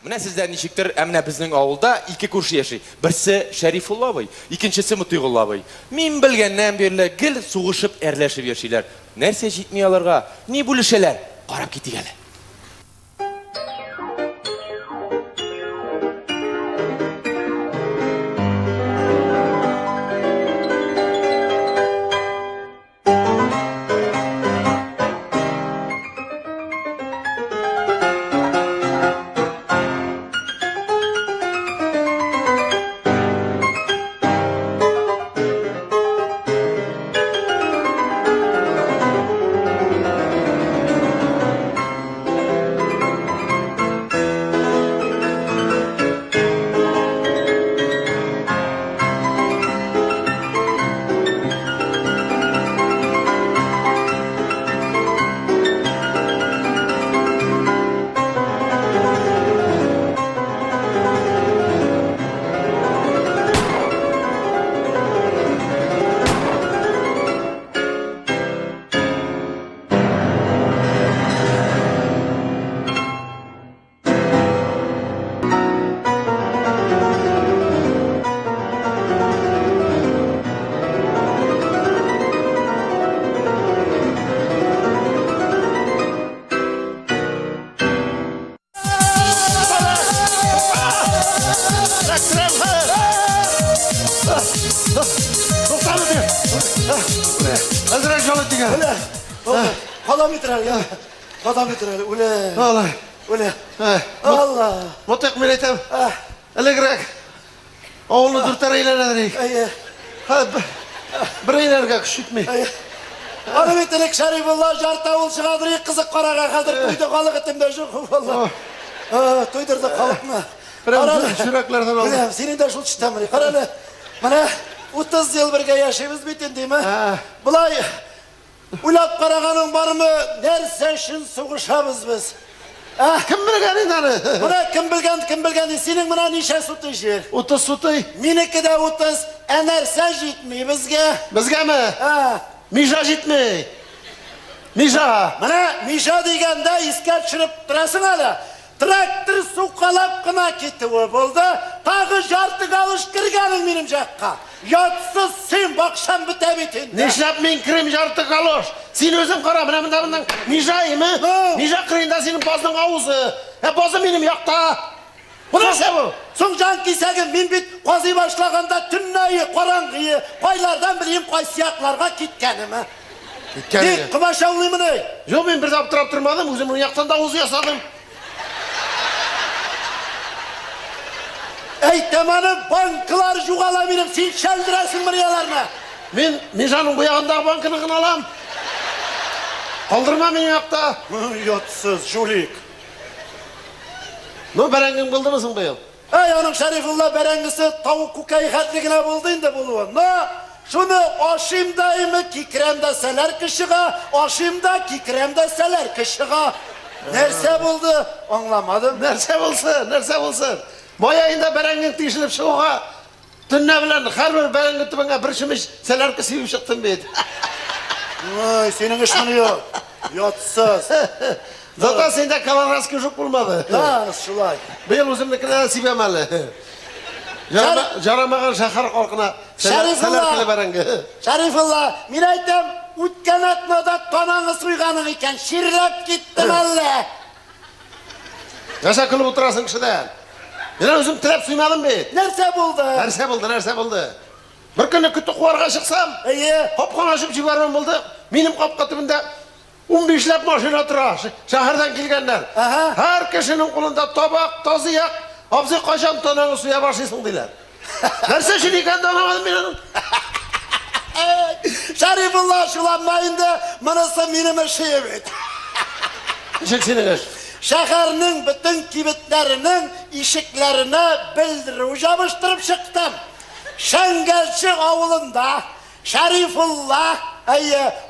Mine sizden nişiktir, emine bizning avulda iki kurşu yaşay. Birisi Şerifullah bey, ikincisi Mutuyğullah bey. Min bilgenden beri gil soğuşup erleşip yaşaylar. Nerse jitmiyalarga, ni buluşeler? Qarab ketigeli. Kadam bitirer ya. Kadam bitirer. Ule. Allah. Ule. Allah. Motek miletem. Alegrek. Oğlu dürter eğlenerek. Bir eğlerge küçük mü? Anı bitirik Şerifullah jarta ol çıkadırıyık kızık karağa kaldır. Duydu kalık etimde şu. Valla. Duydurdu kalık mı? Şuraklardan oldu. Ulan senin de şu çıtamını. Karalı. Bana 30 yıl birge yaşayımız bitin değil mi? Bulay. Ulap karağanın var mı? Nersen şun soğuşamız biz. Kim bilgenin tanı? Buna kim bilgen senin buna nişe sütü işi? 30 sütü. Miniki de 30 enersen jitmi bizge. Bizge mi? Mişa jitmi. Mişa. Bana Mişa degende isker çırıp durasın hala. Traktör su kalap kına gitti o buldu. Tağı jartı kalış kırganın benim jakka. Yatsız sen bakşam bite bitin. Neşlap min krim jartı kalış. Sen özüm kara bundan Mişa'yı mı? Mişa kırında senin bozdun avuzu. Bozum benim yakta. Bu nasıl bu? Son can kisegin min bit kozi başlaganda tünnayı, korangıyı, koylardan bileyim koy siyaklarga gitkenimi. Gitkenimi? Kumaş avlıyım ne? Yok ben bir de aptırap durmadım. Özümün yaktan da avuzu yasadım. Ey temanı banklar jugala benim sen çeldiresin buryalarına. Ben Mişa'nın bu yağında bankını kınalam. Kaldırma beni yakta. Yotsuz julik. Ne berengin buldu musun bu yıl? Ey onun Şerifullah berengisi tavuk kukayı hatligine buldun da buluğun. Ne? Şunu aşımdayımı kikremde seler kışığa, aşımda kikremde seler kışığa. Nerse buldu? Anlamadım. Nerse bulsun. Moyayında berengin tişilip şuğa. Tünne bilen her bir berengin tübüne bir şimiş seler ki sevip çıktın beydi. Ay senin işini yok. Yotsuz. Zaten sende kalan raskı çok bulmadı. Şulay. Bu yıl uzunlukına sibemeli. Jaramagan şahar korkuna seler kili berengi. Şerifullah, min aytam utkan atmada tonanı suyganın iken şirlep gittim alle. Yaşa kılıp oturasın kişiden. Ben özüm tilep suymadım beydi. Nerse buldu? Nerse buldu. Bir günü kütü kuvarga çıksam, hopkan açıp civarım buldu. Benim kapı tübünde 15'lep maşina tura, şehirden gelgenler. Her kişinin kolunda tabak, tazıyak, abzi kaşam tonanı suya başlaysın diler. Nerse şimdi kendi anlamadım ben onun. Şerifullah şulanmayında manası benim şey evet. İşik senin iş. Şehirinin bütün kibitlerinin işiklerine bildiri yapıştırıp çıktım. Şengelçi avulunda Şerifullah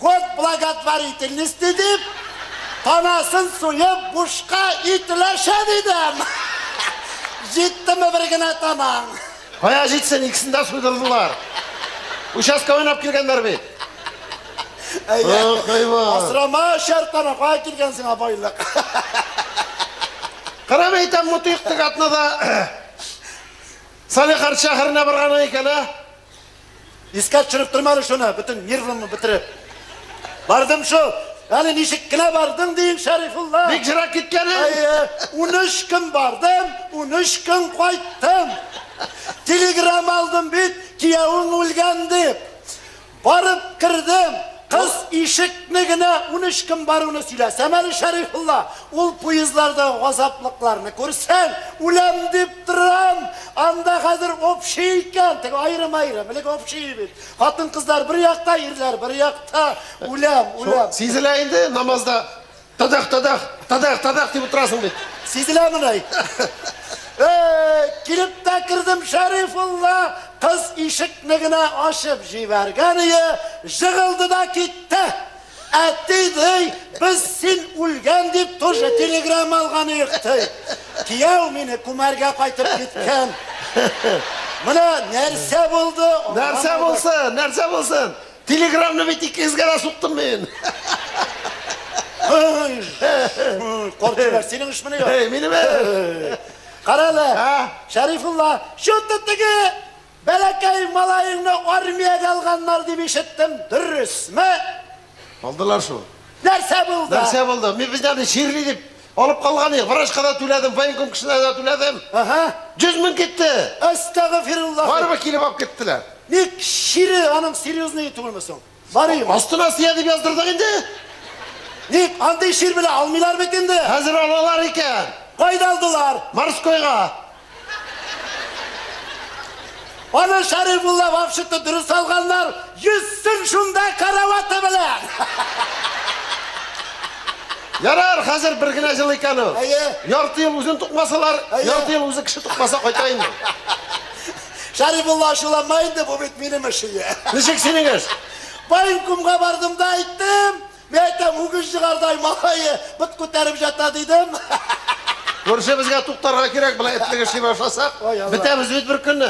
god blagatvaritelini istedim. Tanasın suyu buşka itleşe dedim. Gitti mi bir güne tanan? Haya gitsin ikisini de suydurdular. Uşaska oynap girgenler bey. Asrama şartana koya girgensin abaylık. Қарамайтам мұтиқтық атына да Салихард шақырына барғаны екен, а? Искат жүріп тұрмады шуны, бүтін нервімі бітіріп. Бардым шу, әлі нешіккіне бардың дейін, Шарифулла. Бек жырақ кеткені? 13 күн бардым, 13 күн қойттым. Телеграм алдым бет, кияуың өлген деп. Барып кірдім, қыз ишікнігіне 13 күн баруыны сөйлесем әлі, Шарифулла. Ол пойызларда ғазаплықларыны көрсең, өлем деп тұрам. Анда қазір общий екен, тек айрым-айрым, білік общий бет. Қатын қыздар бір яқта, ерлер бір яқта. Өлем. Сезіләйінді намазда тадақ деп отырасың бет. Сезілемін ай. Келіп та кірдім, Шарифулла. Қыз ишікнігіне ашып жібергені жығылды да кетті. Әттейді, біз сен өлген деп тоже телеграм алғаны еқті. Кияу мені күмәрге қайтып кеткен. Мұна нәрсе болды? Нәрсе болсын. Телеграмны бет екезгара сұқтым мен. Қорқылар, сенің үш мұны ең? Менің Қаралы, Шарифулла, шөттігі бәләкәй малайыңны армияға алғанлар деп ешіттім, дұрыс мә? Алдылар шу. Нәрсе болды? Мен бізден шерлі деп алып қалған ең. Врачқа да төләдім, военком кішіне да төләдім. 100 мың кетті. Астағфируллах. Барба келіп алып кеттілер. Нек шері, аның серьезный түгілмесің? Барайым. Астына сия деп яздырдық енді. Нек, андай шер біле алмилар бекенді? Әзір алалар екен. Қойда алдылар? Марскойға. Аны Шарифулла вапшытты дұрыс алғанлар, 100 шунда караваты білен. Ярар, қазір бір гіне жыл екені. Ярты ел өзін тұқмасалар, ярты ел өзі кіші тұқмаса қойтайын. Шарифулла ашыламайынды, бұл бет менің ішіге. Нешек сеніңіз? Военкомға бардым да айттым. Мен айтам, үгіз жығардай малайы бұт көтеріп жата дейдім. Көрші бізге тұқтарға керек, бұла әтлігі шиып ашасақ, бітеміз өт бір күнні.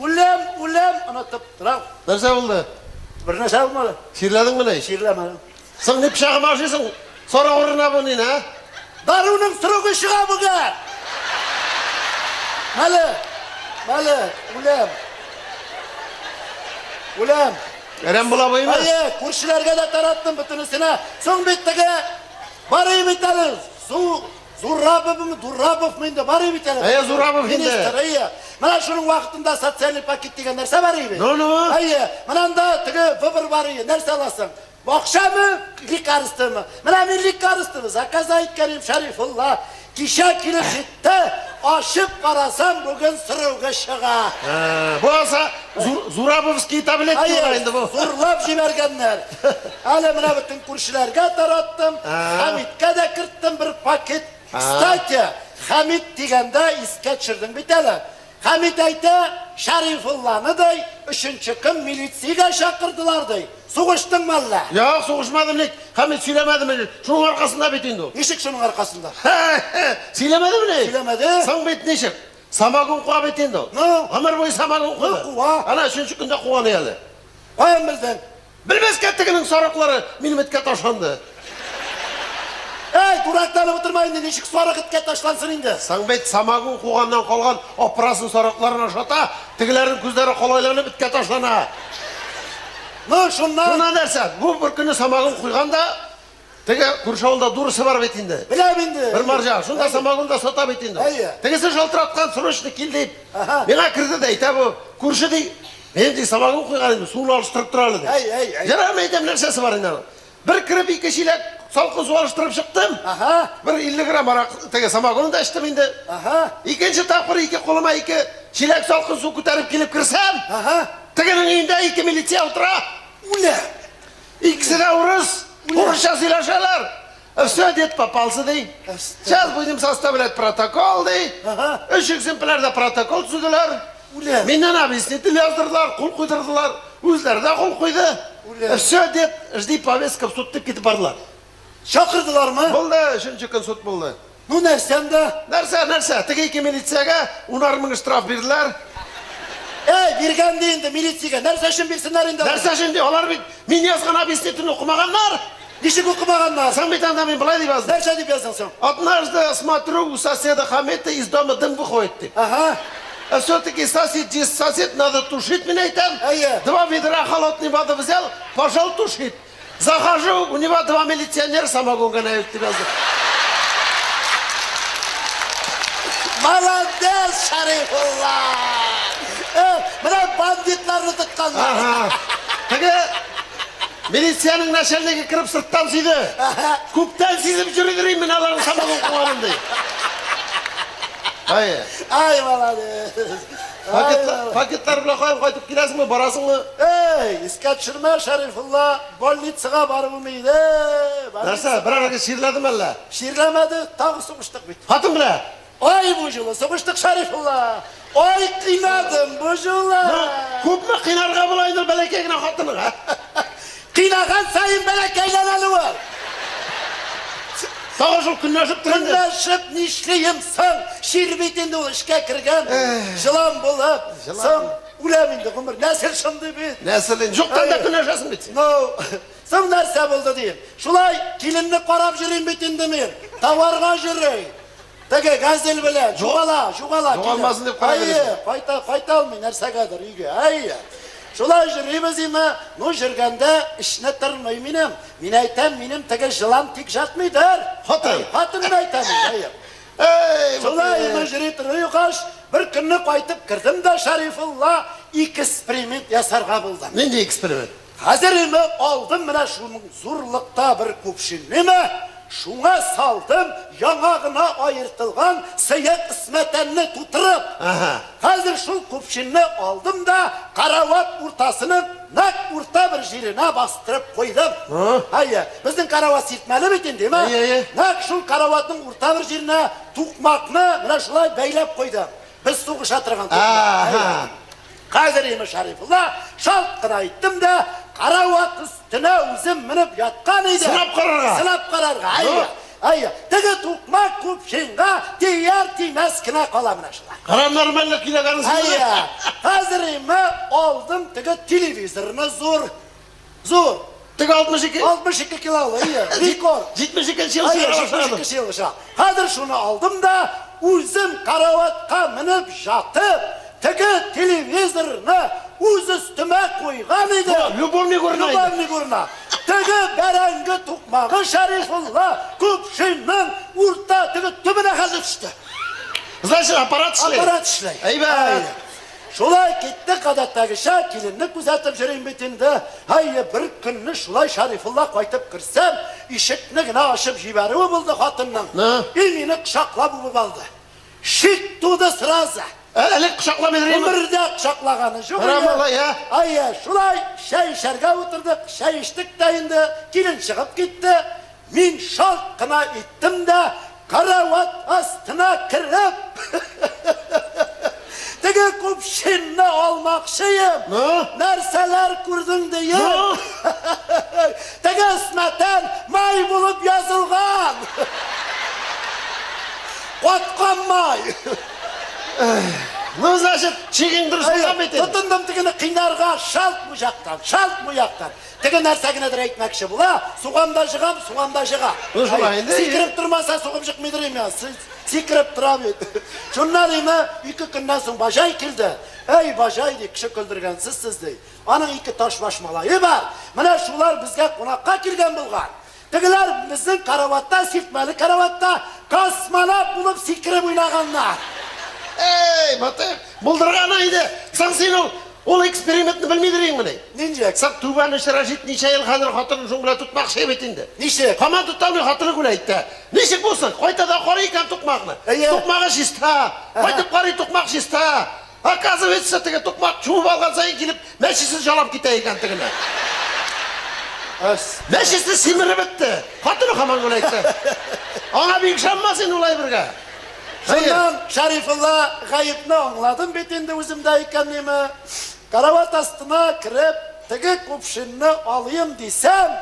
Өлем, ұнатып тұрам. Нәрсе болды? Бір нәрсе болмады. Ширләдің мұны? Ширләмәдім. Сың не пішағым ашысың, сора орына бұнын, а? Даруның сұрығы шыға бұға. Мәлі, өлем. Әрем бұла бұйымы? Көршілерге де тараттым бүтінісіне. Соң беттіге барай бетәлі. Зурабов менде барай бетәлі. Зурабов менде. Мәна шының уақытында социальный пакет деген нәрсе барай бет. Ну? Мәнанда түгі выбір барай, нәрсе аласың. Бақшамы, лекарыстымы? Мәна мен лекарыстымы, заказ айткенім Шарифулла. Киша келіп жетті, ашып қарасам бүгін сұрауға шыға. Боласа, Зурабовский таблет көрайынды бұл. Зурлап жібергенлер. Әлі мұна бүтін көршілерге тараттым, Хамидке де кірттім бір пакет. Кстати, Хамид дегенде іске түсірдің бетелі. Хамид айты, Шарифулланы дай, 3-ші күн милицияға шақырдылар дай. Соғыштың мәлі? Жоқ, соғышмадым лек. Хамид сөйлемеді мені. Шының арқасында бетінді. Ешік шының арқасында? Сөйлемеді мені? Сөйлемеді? Саң бетін ешік. Самагун қуа бетінді. Амыр бойы самагун қуды. Қуа? Ана 3-ші күнде қуаны әлі. Қойын білдің? Білмес кәттігінің сарықлары минометке ташанды. Дурақтанып отырмайын, нешік сарықытке ташлансын енді. Саң бет самагун қуғаннан қалған опрасын сарықларына шата, тігілердің көздері қолайланы бітке ташлана. Шұнна нәрсе, бұл бір күні самагун құйғанда, теге күршауылда дұрысы бар бетінде. Білем енді. Бір маржа, шында самагунда сота бетінде. Тегесі жалтыратқан сұрышны келдейіп, меңа кірді дей, тәбі күрші дей, мен дей самагун құйған енді, суын алыштырып тұралы дей. Жарам әйтем нәрсесі бар енді. Бір кіріп екі шилек салқын су алыштырып шықтым. Бір 50 грамм арақ теге самагунын да іштім енді. Екінші тақпыр екі қолыма екі шилек салқын су көтеріп келіп кірсем, тегенің үйінде екі милиция отыра. İkisi de Rusça söyleşerler. Все дед попался, дей. Сейчас будем составлять протокол, дей. 3 экземплярда протокол түзілділер. Менен объяснитель яздырдылар, қол қойдырдылар. Өзлері де қол қойды. Все дед, жди повестка в суд деп кетіп бардылар. Шақырдылар ма? Болды, 3-ші күн суд болды. Ну, нәрсен да? Нәрсе. Теге екі милицияға 10 мың штраф берділер. Берген дейінді милицияға нәрсе үшін берсінлер енді? Нәрсе үшін де, олар мен язған объяснительін оқымағанлар. Ничек оқымағандар? Сам бетанда мен былай деп жаздым. Нәрсе деп жаздың сен? Однажды смотрю, у соседа Хамета из дома дым выходит деп. Ага. А все-таки сосед, здесь сосед, надо тушить меня и там. Ая. 2 ведра холодной воды взял, пошел тушить. Захожу, у него 2 милиционера самогон гоняют тебя. Молодец, Шарифулла! Мына бандитларды тұтқандар. Ага. Теге, милицияның начальнигі кіріп сырттан сүйді. Көптен сезіп жүргірейін мен аларын самогон қуарынды. Ай, молодец. Пакеттар біле қойын қайтып келесің бі, барасың бі? Ей, іске түсірме, Шарифулла, больницаға баруымайды. Нәрсе, бір арығы ширләдім әлі? Ширлемеді, тағы соғыштық бейт. Хатын біле? Ой, бұл жылы, соғыштық, Шарифулла. Ой, қинадым, бұл жылы. Көп ме қинарға болайыныр бәлекегіне хатының, а? Қинаған сайын бәлекейлен алуы. Тағы жыл күннәшіп тұрынды. Күннәшіп нешлейім сың, шербетенді ол ішке кірген, жылан болып, сың, өлемінді ғұмыр, нәсіл шымды бет. Нәсілін, жоқтан да күннәшесің бет. Сың нәрсе болды дейін. Шулай, келінді қарап жүрейін бетінді мен, тауарға жүрей. Теге газел білен, жуғала. Жоғалмасын деп қарай бересің. Қайта алмай нәрсеғадыр үйге, Шулай жүрейміз емі, ну жүргенде ішіне тұрмай менім. Мен айтам, менім теге жылан тек жатмайдыр. Хатын айтам, Шулай емі жүрей тұрмай қаш, бір күнні қайтып кірдім да Шарифулла, 2 эксперимент ясарға болдым. Ненде эксперимент? Қазір емі алдым мына шуның зұрлықта бір көпшіннемі, шуңа салдым, яңағына айыртылған сыйық ісметәнні тұтырып. Қазір шул көпшінні алдым да, қарават ұртасының нәк ұрта бір жеріне бастырып қойдым. Біздің қарават сертмәлі бетен деме? Нәк шул қараваттың ұрта бір жеріне тұқмақны мына шулай бәйлеп қойдым. Біз соғыш атырған тұқмақ. Қазір емі Шарифулла, шалқын айттым да, қарауат үстіне өзім мініп ятқан еді. Сынап қарарға? Сынап қарарға, Тігі тұқмақ көпшенға тияр-тимәс кіна қаламын ашылар. Қарамдар мәлі кинағаныз келді? Қазір емі алдым тігі телевизорыны зор. Тігі 62? 62 килалы, рекорд. 72 жылғы шылғыша. Қазір шуны алдым да, өзім қарауатқа мініп жатып, тігі телевизорыны өз үстіме қойған еді. Любовный көрінайды. Тігі бәрәңгі тұқмағы Шарифулла көпшеннің ұрта тігі түбіне қалды түсті. Значит, аппарат ішлей? Аппарат ішлей. Шулай кетті қадаттағыша, келінні күзәтіп жүрейін бетінді. Бір күнні шулай Шарифулла қайтып кірсем, ишікні гіна ашып жібәруі болды қатынның. Мені құшақлап ұбып алды. Шик туды сразы. Әлек құшақлап едіреймі? Өмірде құшақлағаны жоқ. Шулай шай ішерге отырдық, шай іштік дайынды, келін шығып кетті. Мен шалқына еттім де, қарауат астына кіріп, тігі көпшенні алмақшыйым. Нәрселер көрдің дейім. Тігі үсметен май болып yazылған. Қотқан май. Ну, значит, чегің дұрыс болған бетен. Тұтындым тігіні қинарға шалт мұяқтан. Тігі нәрсәгіне дір айтмәкші бұла, суғамда жығам, суғамда жыға. Секіріп тұрмаса суғым жықмейдірем я, секіріп тұрам еді. Шыннан емі 2 күннен соң бажай келді. Бажай дей, кіші күлдіргенсіз сіздей. Аның 2 таш башмалайы бар. Мына шулар бізге қонаққа келген болған. Тігілер біздің караватта, сертмәлі караватта космонавт болып секіріп ойнағанlar. Батыр, бұлдырған айды. Саң сен ол экспериментті білмейдірейін мұнай. Ненжек? Саң тубаны шыражит неше ел қадыр қатырын жоңғыла тұтмақ шебетінде. Нешек? Қаман тұттауны қатыры күләйтті. Нешек болсын? Қойтада қорай екен тұқмағыны. Тұқмағы шиста. Қойтып қорай тұқмақ шиста. Оказывается, тігі тұқмақ чуып алған сайын келіп, мәшісіз жалап кете екен тігіні. Мәшісіз семірі бітті. Қатыры қаман күләйтті. Аңа бейік шаммасын олай бірге. Шыннан Шарифулла ғайыпны аңладым бетенді өзімді екен немі. Карават астына кіріп, тігі көпшінні алайым десем,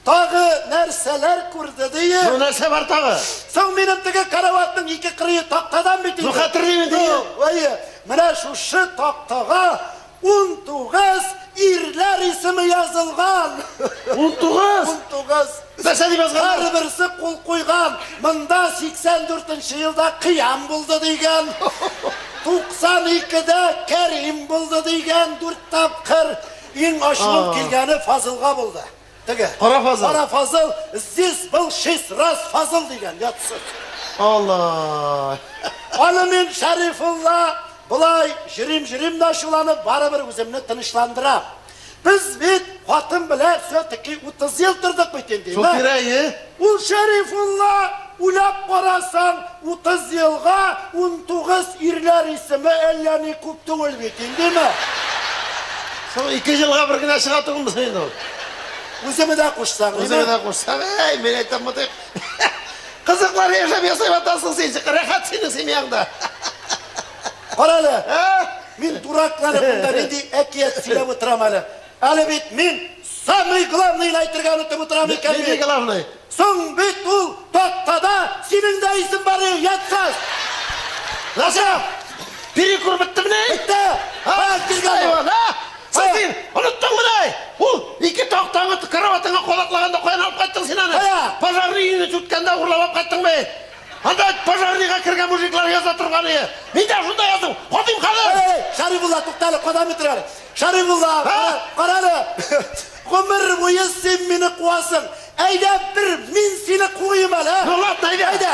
тағы нәрселер көрді дейім. Бұл нәрсе бар тағы? Соң менің тігі караваттың 2 қырығы тақтадан бетенді. Бұл қатыр деймін дейім? Мына шушы тақтаға 19 irler ismi yazılgan. 19. 19. Нәрсе деп жазған? Her birisi kol koygan. Mında 84 yılda kıyam buldu degen. 92'de Kerim buldu degen. 4 tapkır. En aşılıp kelgeni Fazılga buldu. Dige. Kara Fazıl. Kara Fazıl. Здесь был 6 раз Fazıl degen. Yatsın. Allah. Alimin Şerifullah. Bulay jirim da şulanıp baribir özümni tinchlandiram. Biz bit xotin bilan sötiki 30 yıl turdik biten deymi? Çok kerak. Ul Şerifullah ulab qarasan 30 yılga 19 irler ismi ellani ko'p tug'il beten deymi? Son 2 yılga bir gina çığa turmuş endi. O'zimni da qo'shsam, O'zini da qo'shsam, ey men aytaman. Qiziqlar yashab yasayapsan sen, rahat sening semiyangda. Qarali, men duraklanib bundan endi akiyat silab o'tiraman hali. Hali bit men самый главный aytirgan o'tib o'tiraman ekan. Ne главный? So'ng bit ul to'xtada sening de isim bor, yatsaz. Nasıl? Перекур bittimi ne? Bitti. Ha, Hayvan ha? Sen unuttun mu ne? Ул iki toqtаңы kravatыңа қолатлағанда қойын алып қайттың сен аны. Пожарный үйіне жүткенде ұрлап алып қайттың бе? Анда пожарныйға кірген мужиклар яза тұрғаны. Мен де жunda яздым. Қодым қалы. Шарифулла тоқталы, қодам етірер. Шарифулла, қаралы. Ғұмыр бойы сен мені қуасың. Әйдә бір мен сені қойым әлі. Нолат, әйдә.